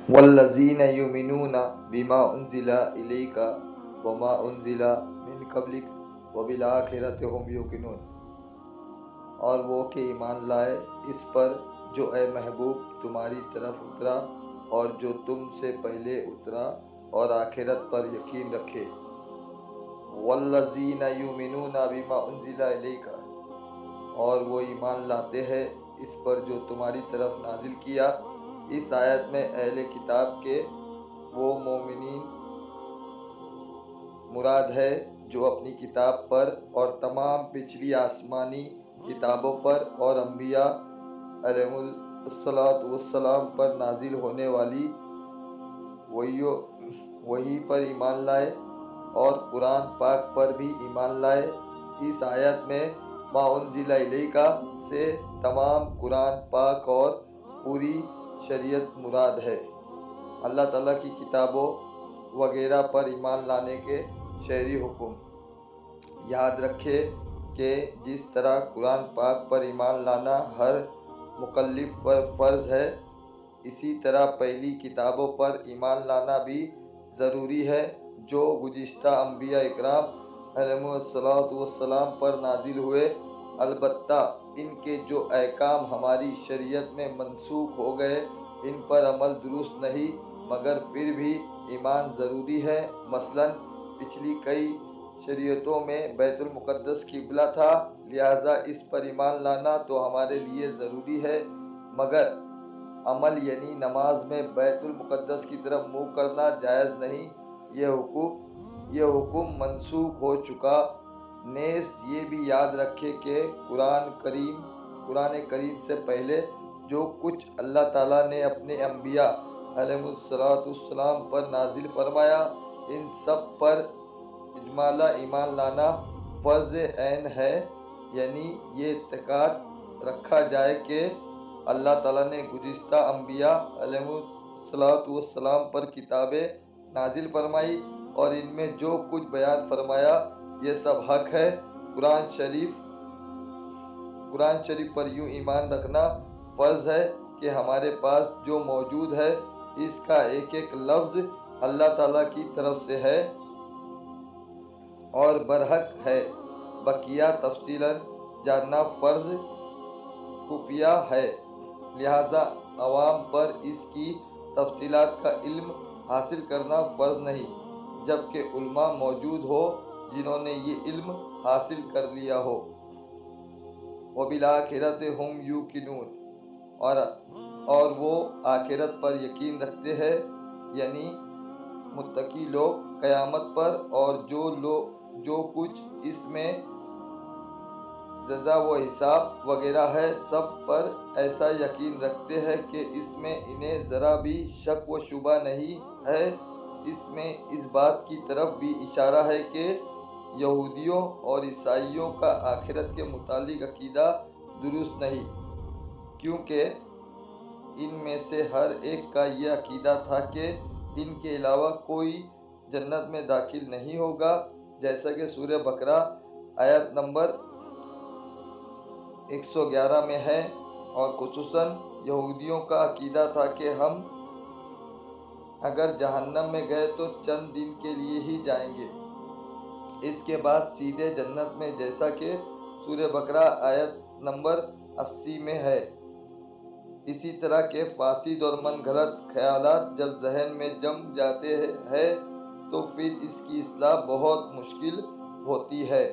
والذین یؤمنون بما انزل الیک وما انزل من قبلک وبالآخرۃ هم یوقنون، اور وہ کہ ایمان لائے اس پر جو اے محبوب تمہاری طرف اترا اور جو تم سے پہلے اترا، اور آخرت پر یقین رکھے۔ والذین یؤمنون بما انزل الیک، اور وہ ایمان لاتے ہیں اس پر جو تمہاری طرف نازل کیا۔ اس آیت میں اہل کتاب کے وہ مومنین مراد ہے جو اپنی کتاب پر اور تمام پچھلی آسمانی کتابوں پر اور انبیاء علیہم السلام پر نازل ہونے والی وحی پر ایمان لائے اور قرآن پاک پر بھی ایمان لائے۔ اس آیت میں ما انزل الیک سے تمام قرآن پاک اور پوری شریعت مراد ہے۔ اللہ تعالیٰ کی کتابوں وغیرہ پر ایمان لانے کے شرعی حکم۔ یاد رکھے کہ جس طرح قرآن پاک پر ایمان لانا ہر مکلف پر فرض ہے، اسی طرح پہلی کتابوں پر ایمان لانا بھی ضروری ہے جو گزشتہ انبیاء اکرام علیہم السلام پر نازل ہوئے۔ البتہ ان کے جو احکام ہماری شریعت میں منسوخ ہو گئے ان پر عمل درست نہیں، مگر پھر بھی ایمان ضروری ہے۔ مثلاً پچھلی کئی شریعتوں میں بیت المقدس قبلہ تھا، لہٰذا اس پر ایمان لانا تو ہمارے لیے ضروری ہے، مگر عمل یعنی نماز میں بیت المقدس کی طرف منہ کرنا جائز نہیں۔ یہ حکم منسوخ ہو چکا۔ نیز یہ بھی یاد رکھے کہ قرآن کریم سے پہلے جو کچھ اللہ تعالیٰ نے اپنے انبیاء علیہم السلام پر نازل فرمایا، ان سب پر اجمالا ایمان لانا فرض عین ہے، یعنی یہ اعتقاد رکھا جائے کہ اللہ تعالیٰ نے گزشتہ انبیاء علیہم السلام پر کتابیں نازل فرمائی اور ان میں جو کچھ بیان فرمایا یہ سب حق ہے۔ قرآن شریف پر یوں ایمان رکھنا فرض ہے کہ ہمارے پاس جو موجود ہے اس کا ایک ایک لفظ اللہ تعالیٰ کی طرف سے ہے اور برحق ہے، بقیہ تفصیلاً جاننا فرض خفیہ ہے، لہذا عوام پر اس کی تفصیلات کا علم حاصل کرنا فرض نہیں، جبکہ علماء موجود ہو جنہوں نے یہ علم حاصل کر لیا ہو۔ وبالآخرۃ هم یوقنون، اور وہ آخرت پر یقین رکھتے ہیں، یعنی متقی لوگ قیامت پر اور جو کچھ اس میں جزا و حساب وغیرہ ہے سب پر ایسا یقین رکھتے ہیں کہ اس میں انہیں ذرا بھی شک و شبہ نہیں ہے۔ اس میں اس بات کی طرف بھی اشارہ ہے کہ یہودیوں اور عیسائیوں کا آخرت کے متعلق عقیدہ درست نہیں، کیونکہ ان میں سے ہر ایک کا یہ عقیدہ تھا کہ ان کے علاوہ کوئی جنت میں داخل نہیں ہوگا، جیسا کہ سورہ بقرہ آیت نمبر 111 میں ہے، اور خصوصاً یہودیوں کا عقیدہ تھا کہ ہم اگر جہنم میں گئے تو چند دن کے لیے ہی جائیں گے، اس کے بعد سیدھے جنت میں، جیسا کہ سورہ بقرہ آیت نمبر 80 میں ہے۔ اسی طرح کے فاسد اور من گھڑت خیالات جب ذہن میں جم جاتے ہیں تو پھر اس کی اصلاح بہت مشکل ہوتی ہے۔